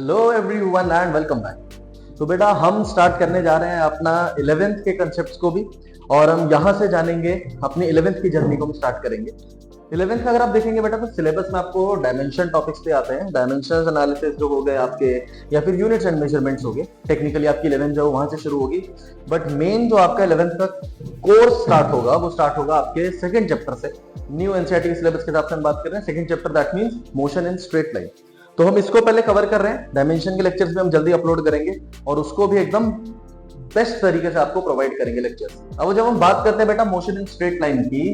Hello everyone and welcome back. तो बेटा हम स्टार्ट करने जा रहे हैं अपना 11th के कंसेप्ट्स को भी, और हम यहां से जानेंगे अपनी 11th की जर्नी को भी स्टार्ट करेंगे। 11th का अगर आप देखेंगे बेटा तो सिलेबस में आपको डायमेंशन टॉपिक्स पे आते हैं, डायमेंशन एनालिसिस जो हो गए आपके, या फिर यूनिट्स एंड मेजरमेंट्स हो गए। टेक्निकली आपकी 11th जो वहां से शुरू होगी, बट मेन जो आपका 11th का कोर्स स्टार्ट होगा वो स्टार्ट होगा आपके सेकंड चैप्टर से। न्यू एनसीईआरटी सिलेबस के हिसाब से हम बात कर रहे हैं second chapter, that means motion in straight line. तो हम इसको पहले कवर कर रहे हैं, डायमेंशन के लेक्चर्स भी हम जल्दी अपलोड करेंगे और उसको भी एकदम बेस्ट तरीके से आपको प्रोवाइड करेंगे लेक्चर्स। अब जब हम बात करते हैं बेटा मोशन इन स्ट्रेट लाइन की,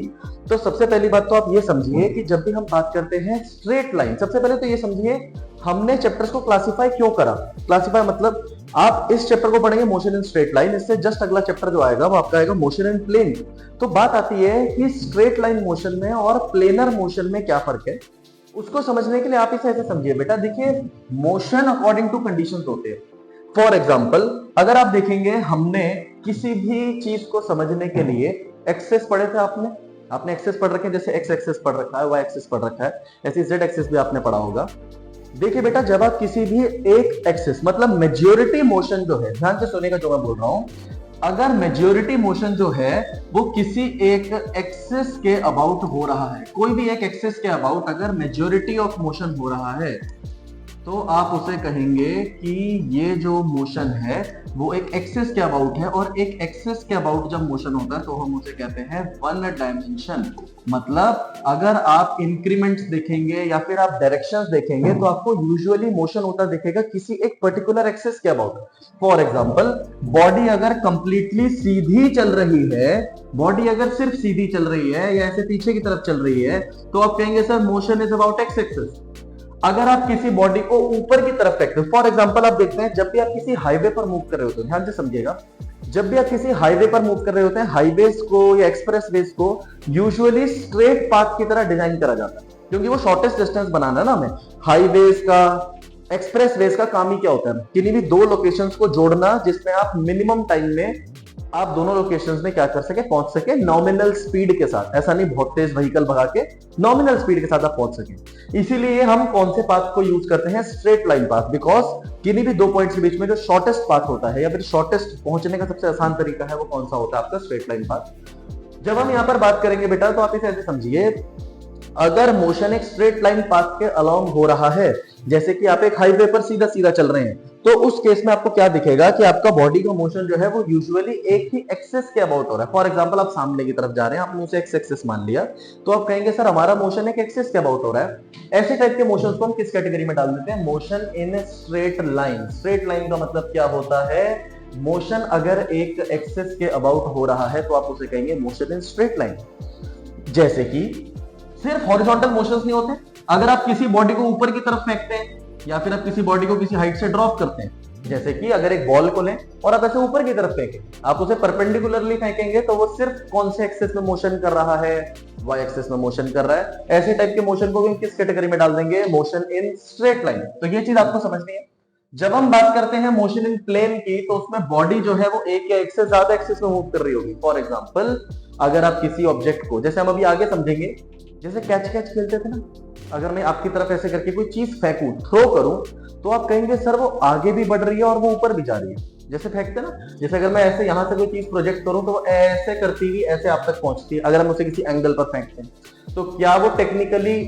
तो सबसे पहली बात तो आप ये समझिए कि जब भी हम बात करते हैं स्ट्रेट लाइन, सबसे पहले तो ये समझिए हमने चैप्टर्स को क्लासिफाई क्यों करा। क्लासिफाई मतलब आप इस चैप्टर को पढ़ेंगे मोशन इन स्ट्रेट लाइन, इससे जस्ट अगला चैप्टर जो आएगा वो आपका आएगा मोशन इन प्लेन। तो बात आती है कि स्ट्रेट लाइन मोशन में और प्लेनर मोशन में क्या फर्क है, उसको समझने के लिए आप इसे ऐसे समझिए बेटा। देखिए मोशन अकॉर्डिंग टू कंडीशंस होते हैं। फॉर एग्जांपल अगर आप देखेंगे, हमने किसी भी चीज को समझने के लिए एक्सेस पढ़े थे, आपने एक्सेस पढ़ रखे हैं, जैसे एक्स एक्सेस पढ़ रखा है, वाई एक्सेस पढ़ रखा है, ऐसे जेड एक्सेस भी आपने पढ़ा होगा। देखिए बेटा जब आप किसी भी एक एक्सेस मतलब मेजॉरिटी मोशन जो है, ध्यान से सुनेगा जो मैं बोल रहा हूं, अगर मेजॉरिटी मोशन जो है वो किसी एक एक्सिस के अबाउट हो रहा है, कोई भी एक एक्सिस के अबाउट अगर मेजॉरिटी ऑफ मोशन हो रहा है, तो आप उसे कहेंगे कि ये जो मोशन है वो एक एक्सिस के अबाउट है। और एक एक्सिस के अबाउट जब मोशन होता है तो हम उसे कहते हैं वन डायमेंशन। मतलब अगर आप इंक्रीमेंट्स देखेंगे या फिर आप डायरेक्शंस देखेंगे तो आपको यूजुअली मोशन होता दिखेगा किसी एक पर्टिकुलर एक्सिस के अबाउट। फॉर एग्जांपल बॉडी अगर कंप्लीटली सीधी चल रही है, बॉडी अगर सिर्फ सीधी चल रही है या ऐसे पीछे की तरफ चल रही है, तो आप कहेंगे sir motion is about x axis. अगर आप किसी बॉडी को ऊपर की तरफ फेंकते हैं, फॉर एग्जांपल आप देखते हैं जब भी आप किसी हाईवे पर मूव कर रहे होते हैं, ध्यान से समझिएगा, जब भी आप किसी हाईवे पर मूव कर रहे होते हैं, हाईवेज को या एक्सप्रेस वेज को यूजुअली स्ट्रेट पाथ की तरह डिजाइन करा जाता है, क्योंकि वो शॉर्टेस्ट डिस्टेंस बनाना है ना हमें। हाईवेज का, एक्सप्रेस वेज का काम ही क्या होता है, किन्हीं भी दो लोकेशंस को जोड़ना जिसमें आप मिनिमम टाइम में आप दोनों लोकेशंस में क्या कर सके, पहुंच सके नॉमिनल स्पीड के साथ। ऐसा नहीं बहुत तेज व्हीकल भगा के, नॉमिनल स्पीड के साथ आप पहुंच सके। इसीलिए हम कौन से पाथ को यूज करते हैं, स्ट्रेट लाइन पाथ, बिकॉज किन्हीं भी दो पॉइंट्स के बीच में जो शॉर्टेस्ट पाथ होता है या फिर शॉर्टेस्ट पहुंचने का सबसे आसान तरीका है वो कौन सा होता है, आपका स्ट्रेट लाइन पाथ। जब हम यहां पर बात करेंगे बेटा तो आप इसे ऐसे समझिए, अगर मोशन एक स्ट्रेट लाइन पाथ के अलोंग हो रहा है, जैसे कि आप एक हाईवे पर सीधा सीधा चल रहे हैं, तो उस केस में आपको क्या दिखेगा कि आपका बॉडी का मोशन जो है वो यूजुअली एक ही एक्सेस के अबाउट हो रहा है। फॉर एग्जांपल आप सामने की तरफ जा रहे हैं, आपने उसे एक्स एक्सेस मान लिया, तो आप कहेंगे सर हमारा मोशन एक एक्सेस के अबाउट हो रहा है। ऐसे टाइप के मोशंस को हम किस कैटेगरी में डाल देते हैं, motion in straight line. Straight line का मतलब क्या होता है, मोशन अगर एक एक्सेस के अबाउट हो रहा है तो आप उसे कहेंगे मोशन इन स्ट्रेट लाइन। जैसे कि सिर्फ हॉरिजॉन्टल मोशंस नहीं होते, अगर आप किसी बॉडी को ऊपर की तरफ फेंकते हैं या फिर आप किसी बॉडी को किसी हाइट से ड्रॉप करते हैं, जैसे कि अगर एक बॉल को लें और आप ऐसे ऊपर की तरफ फेंकें, आप उसे परपेंडिकुलरली फेंकेंगे तो वो सिर्फ कौन से एक्सिस में मोशन कर रहा है, वाई एक्सिस में मोशन कर रहा है। ऐसे टाइप के मोशन को भी किस कैटेगरी में डाल देंगे, मोशन इन स्ट्रेट लाइन। तो ये चीज आपको समझनी है। जब हम बात करते हैं मोशन इन प्लेन की, तो उसमें बॉडी जो है वो एक या एक से ज्यादा एक्सिस में मूव कर रही होगी। फॉर एग्जांपल अगर आप किसी ऑब्जेक्ट को, जैसे हम अभी आगे समझेंगे, जैसे कैच खेलते थे ना, अगर मैं आपकी तरफ ऐसे करके कोई चीज फेंकूं, थ्रो करूं, तो आप कहेंगे सर वो आगे भी बढ़ रही है और वो ऊपर भी जा रही है। जैसे फेंकते ना, जैसे अगर मैं ऐसे यहां से कोई चीज प्रोजेक्ट करूं तो वो ऐसे करती हुई ऐसे आप तक पहुंचती है। अगर हम उसे किसी एंगल पर फेंकते हैं तो क्या वो टेक्निकली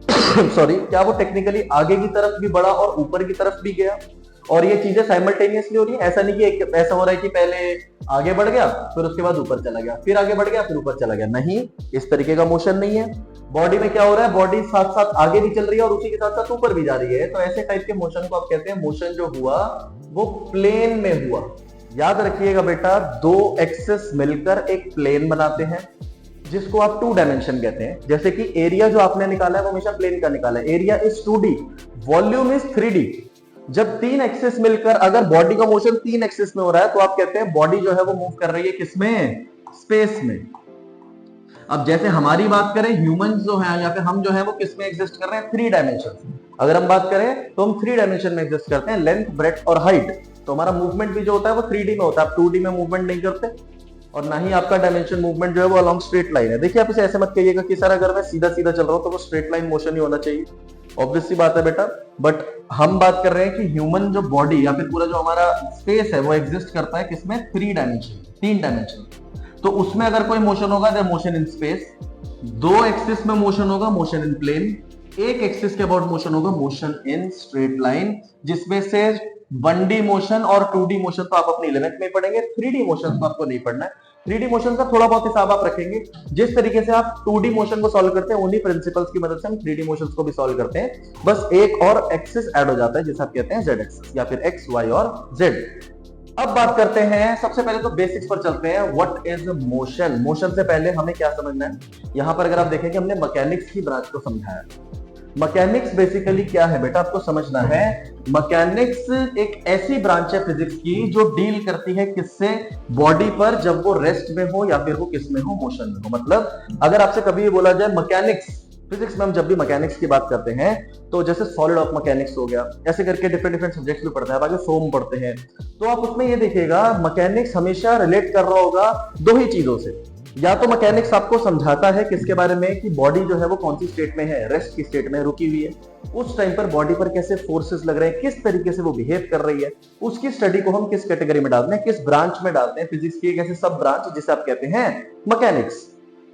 क्या वो टेक्निकली आगे की तरफ भी बढ़ा और ऊपर की तरफ भी गया, और ये चीजें साइमल्टेनियसली हो रही है। ऐसा नहीं कि ऐसा हो रहा है कि पहले आगे बढ़ गया फिर उसके बाद ऊपर चला गया, फिर आगे बढ़ गया फिर ऊपर चला गया, नहीं, इस तरीके का मोशन नहीं है। बॉडी में क्या हो रहा है, बॉडी साथ साथ आगे भी चल रही है और उसी के साथ साथ ऊपर भी जा रही है। तो ऐसे टाइप के मोशन को आप कहते हैं मोशन जो हुआ वो प्लेन में हुआ। याद रखिएगा बेटा, दो एक्सिस मिलकर एक प्लेन बनाते हैं जिसको आप टू डायमेंशन कहते हैं। जैसे कि एरिया जो आपने निकाला है वो हमेशा प्लेन का निकाला है, area is 2D, volume is 3D। जब तीन एक्सिस मिलकर अगर बॉडी का मोशन तीन एक्सिस में हो रहा है तो आप कहते हैं बॉडी जो है वो मूव कर रही है किसमें, स्पेस में। अब जैसे हमारी बात करें, ह्यूमंस जो है या फिर हम जो है वो किसमें एग्जिस्ट कर रहे हैं, 3 डायमेंशन। अगर हम बात करें तो हम 3 डायमेंशन में एग्जिस्ट करते हैं, लेंथ, ब्रेड्थ और हाइट। तो हमारा मूवमेंट भी जो होता है वो 3D में होता है, आप 2D में मूवमेंट नहीं करते, और ना ही आपका डायमेंशन मूवमेंट जो है वो अलॉन्ग स्ट्रेट लाइन है। देखिए आप इसे ऐसे मत कहिएगा कि सर अगर मैं सीधा सीधा चल रहा हूं तो वो स्ट्रेट लाइन मोशन ही होना चाहिए। ऑब्वियस सी बात है बेटा, बट हम बात कर रहे हैं कि ह्यूमन जो बॉडी या फिर पूरा जो हमारा स्पेस है वो एग्जिस्ट करता है किसमें, 3 डायमेंशन, 3 डायमेंशन। तो उसमें अगर कोई मोशन होगा तो मोशन इन स्पेस, 2 एक्सिस में मोशन होगा मोशन इन प्लेन, 1 एक्सिस के अबाउट मोशन होगा मोशन इन स्ट्रेट लाइन, जिसमें से 1D मोशन और 2D मोशन तो आप अपनी 11th में पढ़ेंगे, 3D मोशन तो आपको नहीं पढ़ना है। 3D मोशन का थोड़ा बहुत हिसाब आप रखेंगे, जिस तरीके से आप 2D मोशन को सॉल्व करते हैं उन्हीं प्रिंसिपल्स की मदद से हम 3D मोशंस को भी सॉल्व करते हैं, बस एक और एक्सिस ऐड हो जाता है जिसे आप कहते हैं जेड एक्सिस या फिर एक्स वाई और जेड। अब बात करते हैं, सबसे पहले तो बेसिक्स पर चलते हैं, व्हाट इज मोशन। मोशन से पहले हमें क्या समझना है, यहां पर अगर आप देखेंगे हमने मैकेनिक्स की ब्रांच को समझाया। मैकेनिक्स बेसिकली क्या है बेटा, आपको समझना है, मैकेनिक्स एक ऐसी ब्रांच है फिजिक्स की जो डील करती है किससे, बॉडी पर, जब वो रेस्ट में हो या फिर वो किस में हो, मोशन में हो। मतलब अगर आपसे कभी ये बोला जाए मैकेनिक्स, फिजिक्स में हम जब भी मैकेनिक्स की बात करते हैं तो जैसे सॉलिड ऑफ मैकेनिक्स हो गया, ऐसे करके डिफरेंट डिफरेंट सब्जेक्ट्स भी पढ़ते हैं, आगे सोम पढ़ते हैं, तो आप उसमें ये देखिएगा मैकेनिक्स हमेशा रिलेट कर रहा होगा 2 ही चीजों से। या तो मैकेनिक्स आपको समझाता है किसके बारे में, कि बॉडी जो है वो कौन सी स्टेट में है, रेस्ट की स्टेट में रुकी हुई है, उस टाइम पर बॉडी पर कैसे फोर्सेस लग रहे हैं, किस तरीके से वो बिहेव कर रही है, उसकी स्टडी को हम किस कैटेगरी में डालते हैं, किस ब्रांच में डालते हैं, फिजिक्स की एक ऐसे सब ब्रांच जिसे आप कहते हैं मैकेनिक्स।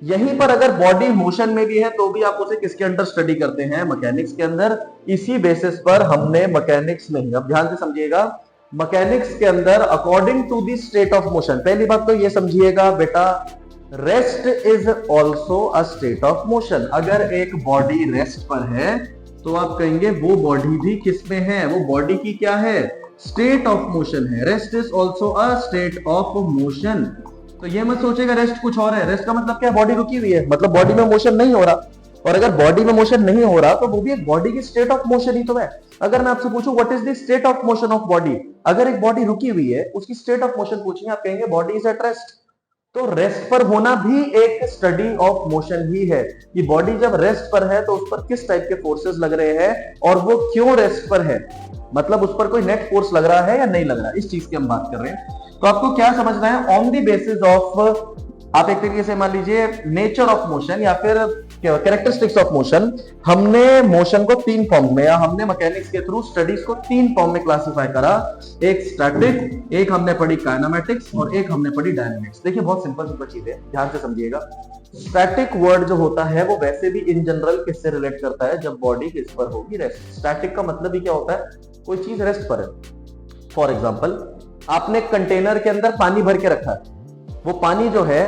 यहीं पर अगर बॉडी मोशन में भी है तो भी आप उसे किसके अंदर स्टडी करते हैं, मैकेनिक्स के अंदर। इसी बेसिस पर हमने मैकेनिक्स में ही, अब ध्यान से समझिएगा, मैकेनिक्स के अंदर according to the state of motion, पहली बात तो ये समझिएगा बेटा, rest is also a state of motion. अगर एक बॉडी रेस्ट पर है तो आप कहेंगे वो बॉडी भी किस में है, वो बॉडी की क्या है, स्टेट ऑफ मोशन है। Rest is also a state of motion. तो ये मत सोचेगा रेस्ट कुछ और है, रेस्ट का मतलब क्या, बॉडी रुकी हुई है, मतलब बॉडी में मोशन नहीं हो रहा, और अगर बॉडी में मोशन नहीं हो रहा तो वो भी एक बॉडी की स्टेट ऑफ मोशन ही तो है। अगर मैं आपसे पूछूं what is the state of motion of body, अगर एक बॉडी रुकी हुई है उसकी स्टेट ऑफ मोशन पूछेंगे, आप कहेंगे बॉडी इज एट रेस्ट। तो रेस्ट पर होना भी एक स्टडी ऑफ मोशन ही है, कि बॉडी जब रेस्ट पर है तो उस पर किस टाइप के फोर्सेस लग रहे हैं और वो क्यों रेस्ट पर है, मतलब उस पर कोई नेट फोर्स लग रहा है या नहीं लग रहा है, इस चीज की हम बात कर रहे हैं। तो आपको क्या समझना है, ऑन द बेसिस ऑफ, आप एक तरीके से मान लीजिए नेचर ऑफ मोशन या फिर कैरेक्टरिस्टिक्स ऑफ मोशन, हमने मोशन को 3 फॉर्म में, या हमने मैकेनिक्स के थ्रू स्टडीज को 3 फॉर्म में क्लासिफाई करा। एक स्टैटिक, एक हमने पढ़ी काइनेमेटिक्स और एक हमने पढ़ी डायनामिक्स। देखिए बहुत सिंपल सिंपल चीज है, ध्यान से समझिएगा। स्टैटिक वर्ड जो होता है वो वैसे भी इन जनरल किससे रिलेट करता है, जब बॉडी किस पर होगी, रेस्ट। स्टैटिक का मतलब ही क्या होता है, कोई चीज रेस्ट पर है। फॉर एग्जाम्पल, आपने कंटेनर के अंदर पानी भर के रखा है, वो पानी जो है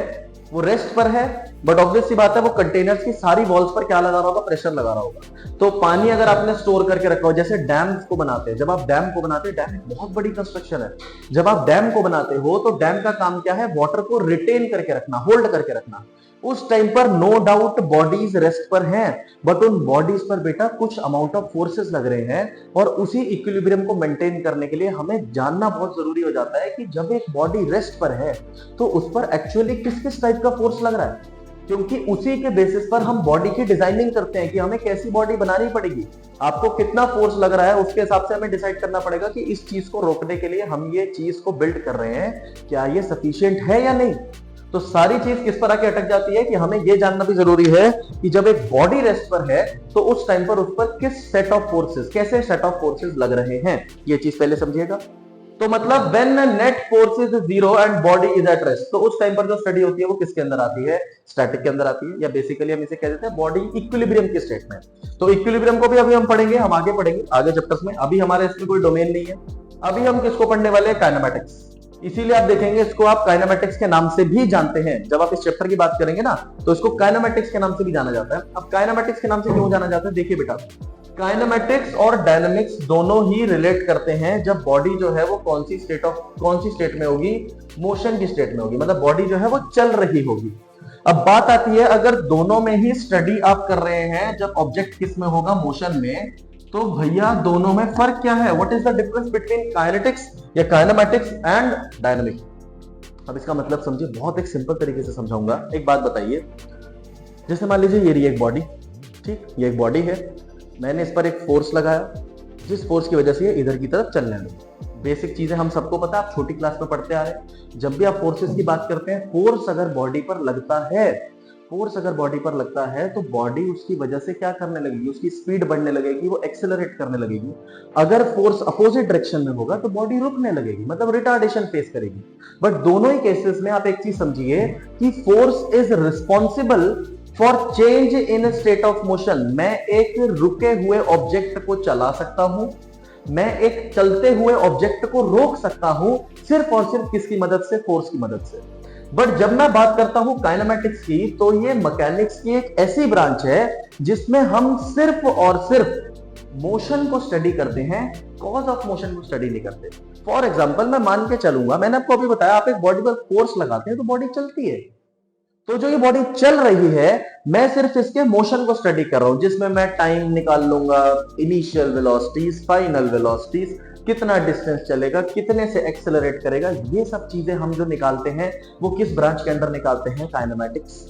वो रेस्ट पर है, बट ऑब्वियस सी बात है वो कंटेनर्स की सारी वॉल्स पर क्या लगा रहा होगा, प्रेशर लगा रहा होगा। तो पानी अगर आपने स्टोर करके रखा हो, जैसे डैम को बनाते हैं, जब आप डैम को बनाते हैं, डैम एक बहुत बड़ी कंस्ट्रक्शन है, जब आप डैम को बनाते हो तो डैम का काम क्या है, वाटर को रिटेन करके रखना, होल्ड करके रखना। उस टाइम पर नो डाउट बॉडीज रेस्ट पर हैं, बट उन बॉडीज पर बेटा कुछ अमाउंट ऑफ फोर्सेस लग रहे हैं, और उसी इक्विलिब्रियम को मेंटेन करने के लिए हमें जानना बहुत जरूरी हो जाता है कि जब एक बॉडी रेस्ट पर है तो उस पर एक्चुअली किस किस टाइप का फोर्स लग रहा है, क्योंकि उसी के बेसिस पर हम बॉडी की डिजाइनिंग करते हैं कि हमें कैसी बॉडी बनानी पड़ेगी, आपको कितना फोर्स लग रहा है, उसके हिसाब से हमें डिसाइड करना पड़ेगा कि इस चीज को रोकने के लिए हम ये चीज को बिल्ड कर रहे हैं, क्या ये सफिशिएंट है या नहीं। तो सारी चीज किस पर आके अटक जाती है कि हमें यह जानना भी जरूरी है कि जब एक बॉडी रेस्ट पर है तो उस टाइम पर उस पर किस सेट ऑफ फोर्सेस, कैसे सेट ऑफ फोर्सेस लग रहे हैं, ये चीज पहले समझिएगा। तो मतलब when net force is 0 and body is at rest, तो उस टाइम पर जो स्टडी होती है वो किसके अंदर आती है, स्टैटिक के अंदर आती है, या बेसिकली हम इसे कह देते हैं बॉडी इक्विलिब्रियम की स्टेट में। तो इक्विलिब्रियम को भी अभी हम पढ़ेंगे, हम आगे पढ़ेंगे आगे चैप्टर्स में, अभी हमारे इसमें कोई डोमेन नहीं है। अभी हम किसको पढ़ने वाले हैं, काइनेमेटिक्स। इसीलिए आप देखेंगे इसको आप काइनेमेटिक्स के नाम से भी जानते हैं, जब आप इस चैप्टर की बात करेंगे ना तो इसको काइनेमेटिक्स के नाम से भी जाना जाता है। अब काइनेमेटिक्स के नाम से क्यों जाना जाता है, देखिए बेटा, काइनेमेटिक्स और डायनामिक्स दोनों ही रिलेट करते हैं जब बॉडी जो है वो कौन सी स्टेट में होगी, मोशन की स्टेट में होगी, मतलब बॉडी जो है वो चल रही होगी। अब बात आती है अगर दोनों में ही स्टडी आप कर रहे हैं, जब ऑब्जेक्ट किस में होगा, मोशन में, तो भैया दोनों में फर्क क्या है, what is the difference between kinetics या काइनेमेटिक्स एंड डायनामिक्स। अब इसका मतलब समझिए, बहुत एक सिंपल तरीके से समझाऊंगा। एक बात बताइए, जैसे मान लीजिए ये रही एक बॉडी, ठीक, ये एक बॉडी है, मैंने इस पर एक फोर्स लगाया, जिस फोर्स की वजह से ये इधर की तरफ चलने लगी। बेसिक चीजें हम सबको पता है, आप छोटी क्लास में पढ़ते आ रहे हैं, जब भी आप फोर्सेस की बात करते हैं, फोर्स अगर बॉडी पर लगता है फोर्स अगर बॉडी पर लगता है तो बॉडी उसकी वजह से क्या करने लगेगी, उसकी स्पीड बढ़ने लगेगी, वो एक्सेलरेट करने लगेगी। अगर फोर्स अपोजिट डायरेक्शन में होगा तो बॉडी रुकने लगेगी, मतलब रिटार्डेशन फेस करेगी। बट दोनों ही केसेस में आप एक चीज समझिए कि force is responsible for change in state of motion. मैं एक रुके हुए ऑब्जेक्ट को चला सकता हूं, मैं एक चलते हुए ऑब्जेक्ट को रोक सकता हूं, सिर्फ और सिर्फ किसकी मदद से, फोर्स की मदद से। बट जब मैं बात करता हूं काइनेमैटिक्स की, तो ये मैकेनिक्स की एक ऐसी ब्रांच है जिसमें हम सिर्फ और सिर्फ मोशन को स्टडी करते हैं, कॉज ऑफ मोशन को स्टडी नहीं करते। फॉर एग्जाम्पल मैं मान के चलूंगा, मैंने आपको अभी बताया, आप एक बॉडी पर फोर्स लगाते हैं तो बॉडी चलती है। तो जो ये बॉडी चल रही है, मैं सिर्फ इसके मोशन को स्टडी कर रहा हूं, जिसमें मैं टाइम निकाल लूंगा, इनिशियल वेलोसिटीज, फाइनल वेलोसिटीज, कितना डिस्टेंस चलेगा, कितने से एक्सेलरेट करेगा, ये सब चीजें हम जो निकालते हैं वो किस ब्रांच के अंदर निकालते हैं, काइनेमैटिक्स।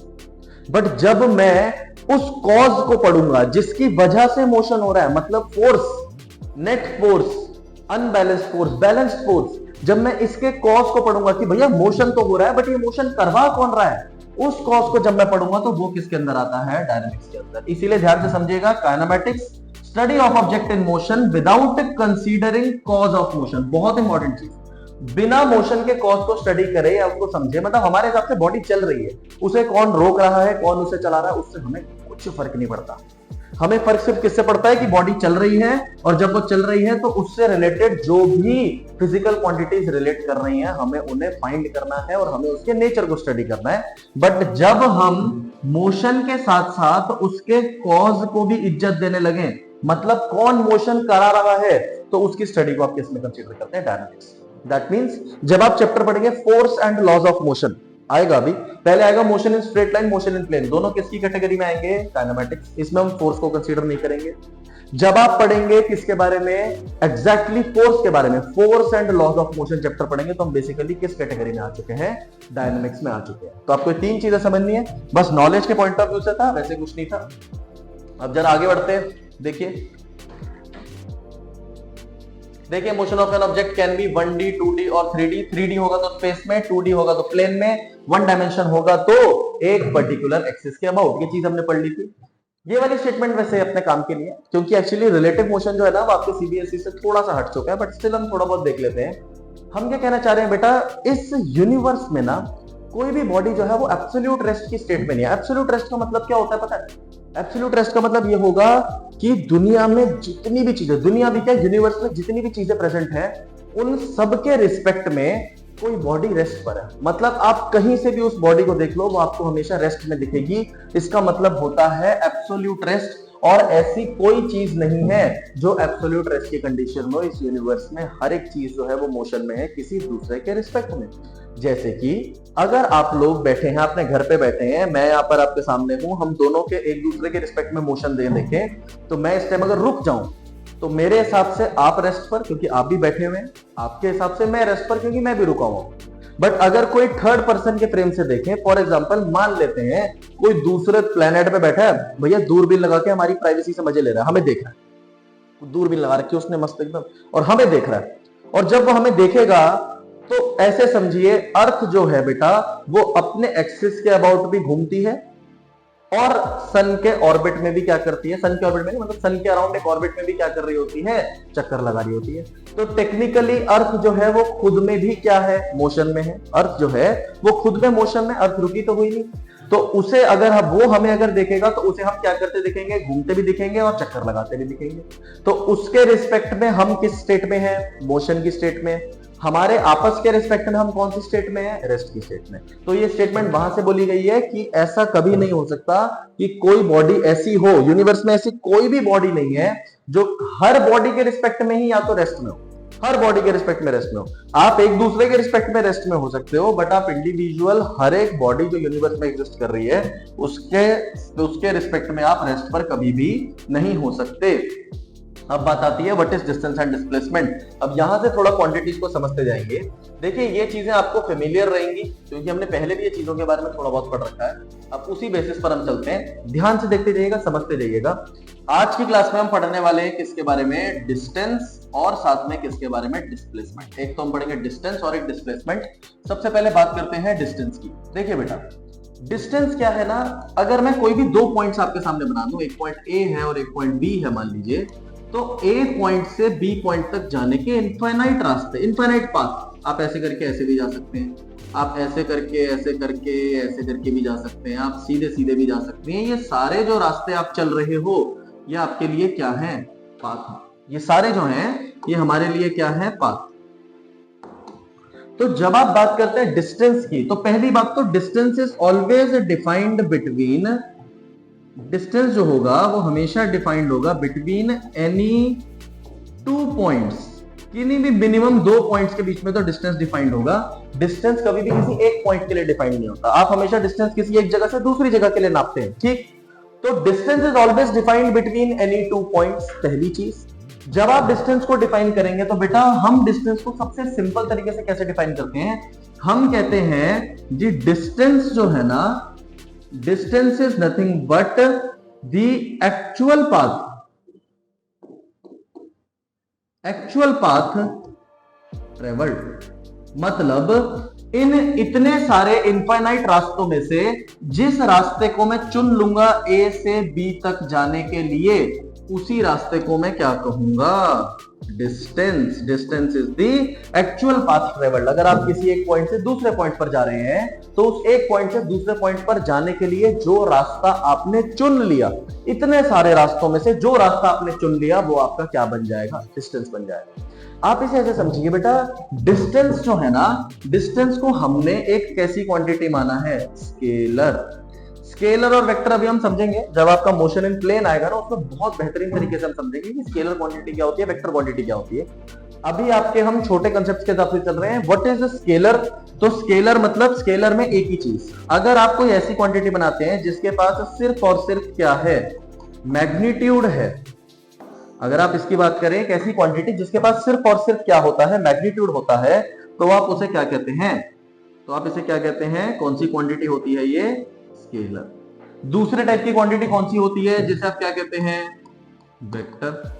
बट जब मैं उस कॉज को पढ़ूंगा जिसकी वजह से मोशन हो रहा है, मतलब force, net force, unbalanced force, balanced force, जब मैं इसके कॉज को पढ़ूंगा कि भैया मोशन तो हो रहा है बट ये मोशन करवा कौन रहा है, उस कॉज को जब मैं पढ़ूंगा तो वो किसके अंदर आता है, डायनामिक्स के अंदर। इसीलिए ध्यान से समझिएगा, kinematics study of object in motion without considering cause of motion. बहुत इंपॉर्टेंट चीज, बिना मोशन के कॉज को स्टडी करे या उसको समझे, मतलब हमारे हिसाब से बॉडी चल रही है, उसे कौन रोक रहा है, कौन उसे चला रहा है, उससे हमें कुछ फर्क नहीं पड़ता। हमें फर्क सिर्फ किससे पड़ता है कि बॉडी चल रही है, और जब वो चल रही है तो उससे रिलेटेड जो भी फिजिकल क्वांटिटीज रिलेट कर रही हैं, हमें उन्हें फाइंड करना है और हमें उसके नेचर को स्टडी करना है। बट जब हम मोशन के साथ साथ उसके कॉज को भी इज्जत देने लगे, मतलब कौन मोशन करा रहा है, तो उसकी स्टडी को आप किसमें कंसीडर करते हैं, डायनामिक्स। दैट मींस जब आप चैप्टर पढ़ेंगे force and laws of motion आएगा, अभी पहले आएगा motion in straight line, motion in plane, दोनों किसकी कैटेगरी में आएंगे, काइनेमैटिक्स। इसमें हम फोर्स को कंसीडर नहीं करेंगे। जब आप पढ़ेंगे किसके बारे में, एग्जैक्टली फोर्स के बारे में, force and laws of motion chapter पढ़ेंगे, तो हम बेसिकली किस कैटेगरी में आ चुके हैं, डायनामिक्स में आ चुके हैं। तो आपको तीन चीजें समझनी है, बस नॉलेज के पॉइंट ऑफ व्यू से था, वैसे कुछ नहीं था। अब जरा आगे बढ़ते हैं, देखिए motion of an object can be 1D 2D और 3D। 3D होगा तो स्पेस में, 2D होगा तो प्लेन में, वन डायमेंशन होगा तो एक पर्टिकुलर एक्सिस के अबाउट। ये चीज हमने पढ़ ली थी। ये वाली स्टेटमेंट वैसे अपने काम के लिए, क्योंकि एक्चुअली रिलेटिव मोशन जो है ना वो आपके सीबीएसई से थोड़ा सा हट चुका है, बट स्टिल हम थोड़ा बहुत देख लेते हैं। हम क्या कहना चाह रहे हैं बेटा, इस यूनिवर्स में ना कोई भी बॉडी जो है वो एब्सोल्यूट रेस्ट की स्टेट में नहीं है। एब्सोल्यूट रेस्ट का मतलब क्या होता है पता है? एब्सोल्यूट रेस्ट का मतलब ये होगा कि दुनिया में जितनी भी चीजें, दुनिया भी क्या, यूनिवर्स में जितनी भी चीजें प्रेजेंट हैं, उन सब के रिस्पेक्ट में कोई बॉडी रेस्ट पर है। मतलब आप कहीं से भी उस बॉडी को देख लो, वो आपको हमेशा रेस्ट में दिखेगी। इसका मतलब होता है एब्सोल्यूट रेस्ट। और ऐसी कोई चीज नहीं है जो एब्सोल्यूट रेस्ट की कंडीशन में। इस यूनिवर्स में हर एक चीज जो है वो मोशन में है, किसी दूसरे के रिस्पेक्ट में। जैसे कि अगर आप लोग बैठे हैं, अपने घर पे बैठे हैं, मैं यहाँ पर आपके सामने हूं, हम दोनों के एक दूसरे के रिस्पेक्ट में मोशन देखें, तो मैं इस टाइम अगर रुक जाऊं तो मेरे हिसाब से आप रेस्ट पर, क्योंकि आप भी बैठे हुए हैं, आपके हिसाब से मैं रेस्ट पर, क्योंकि मैं भी रुका हुआ हूं। बट अगर कोई थर्ड पर्सन के फ्रेम से देखें, फॉर एग्जांपल मान लेते हैं कोई दूसरे प्लेनेट पे बैठा है, भैया दूरबीन लगा के हमारी प्राइवेसी से मजे ले रहा है, हमें देख रहा है, दूरबीन लगा रखी है उसने मस्त एकदम, और हमें देख रहा है। और जब वो हमें देखेगा तो ऐसे समझिए अर्थ जो है बेटा वो अपने एक्सिस के अबाउट भी घूमती है और सन के ऑर्बिट में भी क्या करती है, सन के ऑर्बिट में नहीं, मतलब सन के अराउंड एक ऑर्बिट में भी क्या कर रही होती है, चक्कर लगा रही होती है। तो टेक्निकली अर्थ जो है वो खुद में भी क्या है, मोशन में है। अर्थ जो है वो खुद में मोशन में, अर्थ रुकी तो हुई नहीं। तो उसे अगर वो हमें अगर देखेगा तो उसे हम क्या करते दिखेंगे, घूमते भी दिखेंगे और चक्कर लगाते भी दिखेंगे। तो उसके रिस्पेक्ट में हम किस स्टेट में हैं, मोशन की स्टेट में। हमारे आपस के रिस्पेक्ट में हम कौन सी स्टेट में है, रेस्ट की स्टेट में। तो ये स्टेटमेंट वहां से बोली गई है कि ऐसा कभी नहीं हो सकता कि कोई बॉडी ऐसी हो, यूनिवर्स में ऐसी कोई भी बॉडी नहीं है जो हर बॉडी के रिस्पेक्ट में ही या तो रेस्ट में हो, हर बॉडी के रिस्पेक्ट में रेस्ट में हो। आप एक दूसरे के रिस्पेक्ट में रेस्ट में हो सकते हो, बट आप इंडिविजुअल हर एक बॉडी जो यूनिवर्स में एग्जिस्ट कर रही है उसके रिस्पेक्ट में आप रेस्ट पर कभी भी नहीं हो सकते। अब बात आती है what is distance and displacement. अब यहां से थोड़ा क्वांटिटीज को समझते जाएंगे। देखिए ये चीजें आपको फेमिलियर रहेंगी क्योंकि हमने पहले भी ये चीजों के बारे में थोड़ा बहुत पढ़ रखा है। अब उसी बेसिस पर हम चलते हैं, ध्यान से देखते जाइएगा, समझते जाइएगा। आज की क्लास में हम पढ़ने वाले हैं किसके बारे में, डिस्टेंस, और साथ में किसके बारे में, डिस्प्लेसमेंट। एक तो हम पढ़ेंगे डिस्टेंस और एक डिस्प्लेसमेंट। सबसे पहले बात करते हैं डिस्टेंस की। देखिए बेटा डिस्टेंस क्या है ना, अगर मैं कोई भी दो पॉइंट्स आपके सामने बना दूं, एक पॉइंट ए है और एक पॉइंट बी है मान लीजिए, तो ए पॉइंट से बी पॉइंट तक जाने के इनफाइनाइट रास्ते, इनफाइनाइट पाथ, आप ऐसे करके ऐसे भी जा सकते हैं, आप ऐसे करके ऐसे करके ऐसे करके भी जा सकते हैं, आप सीधे सीधे भी जा सकते हैं। ये सारे जो रास्ते आप चल रहे हो ये आपके लिए क्या है, पाथ। ये सारे जो हैं ये हमारे लिए क्या है, पाथ। तो जब आप बात करते हैं डिस्टेंस की, तो पहली बात तो distance is always defined between, distance जो होगा वो हमेशा डिफाइंड होगा बिटवीन एनी टू पॉइंट्स, किन्हीं भी मिनिमम दो पॉइंट्स के बीच में तो डिस्टेंस डिफाइंड होगा। डिस्टेंस कभी भी किसी एक पॉइंट के लिए डिफाइंड नहीं होता, आप हमेशा डिस्टेंस किसी एक जगह से दूसरी जगह के लिए नापते हैं, ठीक। तो distance is always defined between any two points, पहली चीज। जब आप डिस्टेंस को डिफाइन करेंगे तो बेटा हम डिस्टेंस को सबसे सिंपल तरीके से कैसे डिफाइन करते हैं, हम कहते हैं जी डिस्टेंस जो है ना, distance is nothing but the actual path, actual path travelled. मतलब इन इतने सारे इनफाइनाइट रास्तों में से जिस रास्ते को मैं चुन लूंगा ए से बी तक जाने के लिए, उसी रास्ते को मैं क्या कहूंगा, distance. Distance is the actual path travelled. अगर आप किसी एक पॉइंट से दूसरे पॉइंट पर जा रहे हैं तो उस एक पॉइंट से दूसरे पॉइंट पर जाने के लिए जो रास्ता आपने चुन लिया, इतने सारे रास्तों में से जो रास्ता आपने चुन लिया वो आपका क्या बन जाएगा, डिस्टेंस बन जाएगा। आप इसे ऐसे समझिए बेटा, डिस्टेंस जो है ना, डिस्टेंस को हमने एक कैसी क्वांटिटी माना है, स्केलर। स्केलर और वेक्टर अभी हम समझेंगे, जब आपका मोशन इन प्लेन आएगा ना उसमें बहुत बेहतरीन तरीके से हम समझेंगे कि स्केलर क्वांटिटी क्या होती है, वेक्टर क्वांटिटी क्या होती है। अभी आपके हम छोटे कंसेप्ट के हिसाब से चल रहे हैं। What is the scalar? तो स्केलर मतलब स्केलर में एक ही चीज, अगर आप कोई ऐसी क्वांटिटी बनाते हैं जिसके पास सिर्फ और सिर्फ क्या है, मैग्नीट्यूड है। अगर आप इसकी बात करें, एक ऐसी क्वांटिटी जिसके पास सिर्फ और सिर्फ क्या होता है, मैग्नीट्यूड होता है, तो आप उसे क्या कहते हैं, तो आप इसे क्या कहते हैं, कौन सी क्वांटिटी होती है ये, स्केलर। दूसरे टाइप की क्वांटिटी कौन सी होती है, जिसे आप क्या कहते हैं, वेक्टर।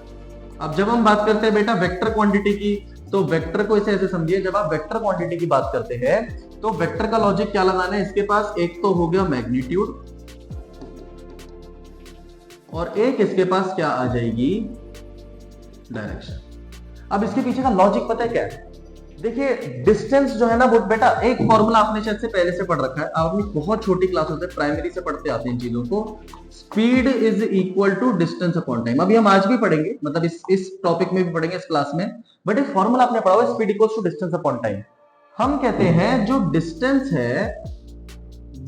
अब जब हम बात करते हैं बेटा वेक्टर क्वांटिटी की, तो वेक्टर को इसे ऐसे समझिए, जब आप वेक्टर क्वांटिटी की बात करते हैं तो वेक्टर का लॉजिक क्या लगाना है, इसके पास एक तो हो गया मैग्नीट्यूड और एक इसके पास क्या आ जाएगी, डायरेक्शन। अब इसके पीछे का लॉजिक पता है क्या है, देखिए डिस्टेंस जो है ना वो बेटा एक फॉर्मूला आपने शायद से पहले से पढ़ रखा है, आप अपनी बहुत छोटी क्लास होते हैं, प्राइमरी से पढ़ते आते हैं इन चीजों को, speed is equal to distance upon time. अभी हम आज भी पढ़ेंगे, मतलब इस टॉपिक में भी पढ़ेंगे इस क्लास में, बट एक फॉर्मूला आपने पढ़ा हुआ है, speed equal to distance upon time. हम कहते हैं जो डिस्टेंस है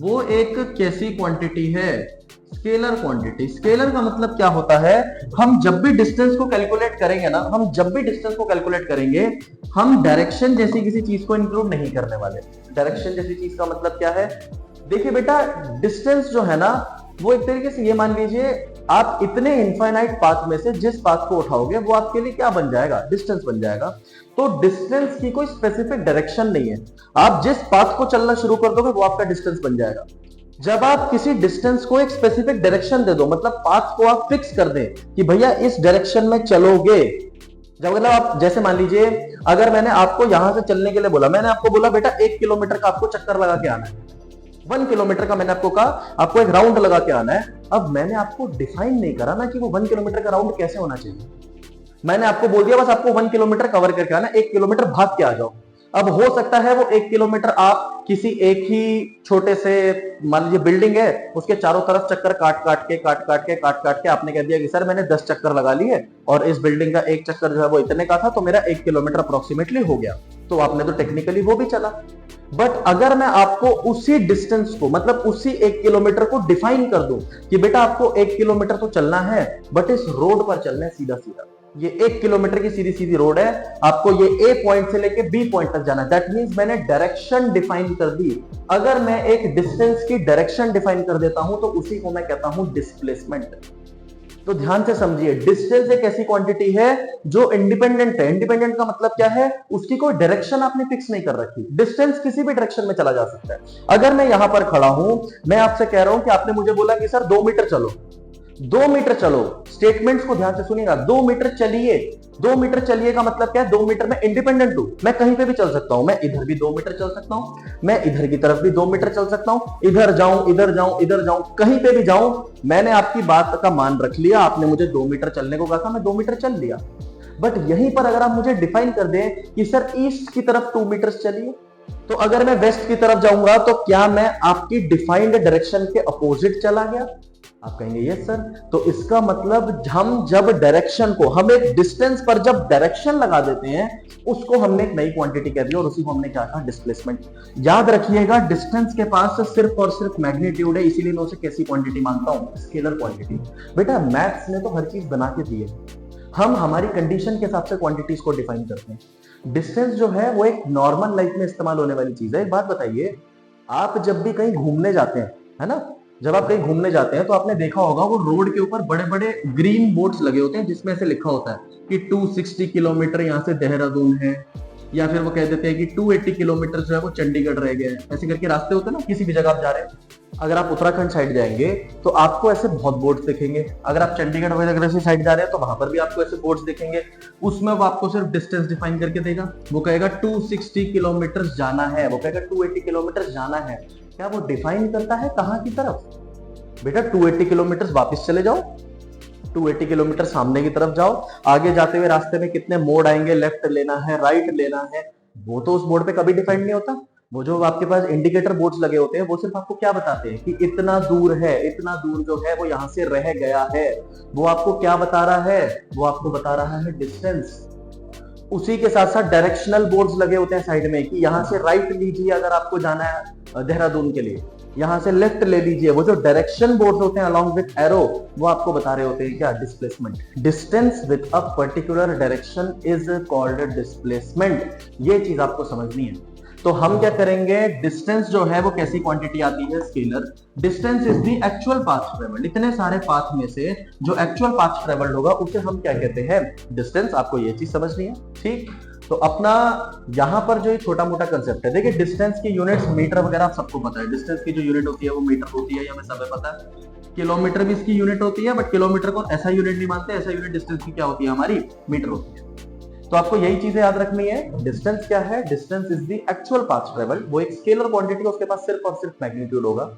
वो एक कैसी क्वांटिटी है, स्केलर क्वांटिटी। स्केलर का मतलब क्या होता है, हम जब भी डिस्टेंस को कैलकुलेट करेंगे ना, हम जब भी डिस्टेंस को कैलकुलेट करेंगे, हम डायरेक्शन जैसी किसी चीज को इंक्लूड नहीं करने वाले। डायरेक्शन जैसी चीज का मतलब क्या है, देखिए बेटा डिस्टेंस जो है ना वो एक तरीके से ये मान लीजिए, आप इतने इनफाइनाइट पाथ में से जिस पाथ को उठाओगे वो आपके लिए क्या बन जाएगा, डिस्टेंस बन जाएगा। तो डिस्टेंस की कोई स्पेसिफिक डायरेक्शन नहीं है, आप जिस पाथ को चलना शुरू कर दोगे वो आपका डिस्टेंस बन जाएगा। जब आप किसी डिस्टेंस को एक स्पेसिफिक डायरेक्शन दे दो, मतलब पाथ को आप फिक्स कर दें कि भैया इस डायरेक्शन में चलोगे, जब मतलब आप जैसे मान लीजिए अगर मैंने आपको यहां से चलने के लिए बोला, मैंने आपको बोला बेटा 1 किलोमीटर का आपको चक्कर लगा के आना है, 1 किलोमीटर का मैंने आपको कहा आपको एक राउंड लगा के आना है। अब मैंने आपको डिफाइन नहीं करा ना कि वो 1 किलोमीटर का राउंड कैसे होना चाहिए, मैंने आपको बोल दिया बस आपको 1 किलोमीटर कवर करके आना, 1 किलोमीटर भाग के आ जाओ। अब हो सकता है वो 1 किलोमीटर आप किसी एक ही छोटे से, मान लीजिए बिल्डिंग है, उसके चारों तरफ चक्कर काट काट के आपने कह दिया कि सर मैंने 10 चक्कर लगा लिए और इस बिल्डिंग का एक चक्कर जो है वो इतने का था, तो मेरा 1 किलोमीटर अप्रोक्सीमेटली हो गया, तो आपने तो टेक्निकली वो भी चला। बट अगर मैं आपको उसी डिस्टेंस को, मतलब उसी 1 किलोमीटर को डिफाइन कर दूं कि बेटा आपको 1 किलोमीटर तो चलना है, बट इस रोड पर चलना है सीधा सीधा, ये 1 किलोमीटर की सीधी सीधी रोड है, आपको ये ए पॉइंट से लेके बी पॉइंट तक जाना है। दैट मींस मैंने डायरेक्शन डिफाइन कर दी। अगर मैं एक डिस्टेंस की डायरेक्शन डिफाइन कर देता हूं तो उसी को मैं कहता हूं डिस्प्लेसमेंट। तो ध्यान से समझिए, डिस्टेंस एक ऐसी क्वांटिटी है जो इंडिपेंडेंट है। इंडिपेंडेंट का मतलब क्या है, उसकी कोई डायरेक्शन आपने फिक्स नहीं कर रखी, डिस्टेंस किसी भी डायरेक्शन में चला जा सकता है। अगर मैं यहां पर खड़ा हूं, मैं आपसे कह रहा हूं कि आपने मुझे बोला कि सर 2 मीटर चलो, 2 मीटर चलो, स्टेटमेंट्स को ध्यान से सुनिएगा। 2 मीटर चलिए, 2 मीटर चलिए का मतलब क्या है? 2 मीटर में इंडिपेंडेंट हूं, मैं कहीं पे भी चल सकता हूं। मैं इधर भी 2 मीटर चल सकता हूं, मैं इधर की तरफ भी 2 मीटर चल सकता हूं, इधर जाऊं, इधर जाऊं, इधर जाऊं, कहीं पे भी जाऊं। मैंने आपकी बात का मान रख लिया, आपने मुझे 2 मीटर चलने को कहा था, मैं 2 मीटर चल लिया। बट यहीं पर अगर आप मुझे डिफाइन कर दें कि सर ईस्ट की तरफ 2 मीटर चलिए, तो अगर मैं वेस्ट की तरफ जाऊंगा तो क्या मैं आपकी डिफाइंड डायरेक्शन के अपोजिट चला गया? आप कहेंगे यस सर। तो इसका मतलब हम जब डायरेक्शन को, हम एक डिस्टेंस पर जब डायरेक्शन लगा देते हैं, उसको हमने एक नई क्वांटिटी कह दी और उसी को हमने क्या कहा? डिस्प्लेसमेंट। याद रखिएगा, डिस्टेंस के पास सिर्फ और सिर्फ मैग्नीट्यूड है, इसीलिए मैं उसे कैसी क्वांटिटी मानता हूं? Scalar quantity. बेटा मैथ्स ने तो हर चीज बना के दी है, हम हमारी कंडीशन के हिसाब से क्वांटिटीज को डिफाइन करते हैं। डिस्टेंस जो है वो एक नॉर्मल लाइफ में इस्तेमाल होने वाली चीज है। एक बात बताइए, आप जब भी कहीं घूमने जाते हैं, है ना, जब आप कहीं घूमने जाते हैं तो आपने देखा होगा वो रोड के ऊपर बड़े बड़े ग्रीन बोर्ड्स लगे होते हैं जिसमें ऐसे लिखा होता है कि 260 किलोमीटर यहाँ से देहरादून है, या फिर वो कह देते हैं कि 280 किलोमीटर जो है वो चंडीगढ़ रह गया है। ऐसे करके रास्ते होते हैं ना, किसी भी जगह आप जा रहे हैं। अगर आप उत्तराखंड साइड जाएंगे तो आपको ऐसे बहुत बोर्ड्स दिखेंगे। अगर आप चंडीगढ़ वगैरह से साइड जा रहे हैं तो वहां पर भी आपको ऐसे बोर्ड्स दिखेंगे। उसमें वो आपको सिर्फ डिस्टेंस डिफाइन करके देगा। वो कहेगा 260 किलोमीटर जाना है, वो कहेगा 280 किलोमीटर जाना है। क्या वो डिफाइन करता है कहां की तरफ? बेटा 280 किलोमीटर वापस चले जाओ, 280 किलोमीटर सामने की तरफ जाओ, आगे जाते हुए रास्ते में कितने मोड़ आएंगे, लेफ्ट लेना है, राइट लेना है, वो तो उस बोर्ड पे कभी डिफाइंड नहीं होता। वो जो आपके पास इंडिकेटर बोर्ड्स लगे होते हैं वो सिर्फ आपको क्या बताते हैं कि इतना दूर है, इतना दूर जो है वो यहां से रह गया है। वो आपको क्या बता रहा है? वो आपको बता रहा है डिस्टेंस। उसी के साथ साथ डायरेक्शनल बोर्ड्स लगे होते हैं साइड में कि यहां से राइट लीजिए अगर आपको जाना है देहरादून के लिए, यहां से लेफ्ट ले लीजिए। वो जो डायरेक्शन बोर्ड्स होते हैं अलोंग विद एरो, वो आपको बता रहे होते हैं क्या? Displacement. Distance with a particular direction is called displacement. ये चीज आपको समझनी है। तो हम क्या करेंगे? डिस्टेंस जो है वो कैसी क्वांटिटी आती है? Scalar. Distance is the actual path travelled. इतने सारे पाथ में से जो एक्चुअल पाथ ट्रेवल्ड होगा उसे हम क्या कहते हैं? डिस्टेंस। आपको ये चीज समझनी है, ठीक। तो अपना यहां पर जो छोटा मोटा कंसेप्ट है, देखिए डिस्टेंस की यूनिट्स मीटर वगैरह आप सबको पता है। डिस्टेंस की जो यूनिट होती है वो मीटर होती है, ये हमें सब पता है। किलोमीटर भी इसकी यूनिट होती है, बट किलोमीटर को ऐसा यूनिट नहीं मानते, ऐसा यूनिट डिस्टेंस की क्या होती है? हमारी मीटर होती है। तो आपको यही चीजें याद रखनी है। डिस्टेंस क्या है? Distance is the actual path travelled. वो एक स्केलर क्वांटिटी है, उसके पास सिर्फ और सिर्फ मैग्नीट्यूड होगा।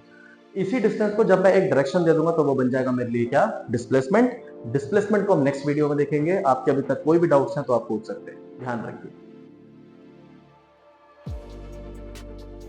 इसी डिस्टेंस को जब मैं एक डायरेक्शन दे दूंगा तो वो बन जाएगा मेरे लिए क्या? डिस्प्लेसमेंट। डिस्प्लेसमेंट को हम नेक्स्ट वीडियो में देखेंगे। आपके अभी तक कोई भी डाउट्स हैं तो आप पूछ सकते हैं। ध्यान रखिए।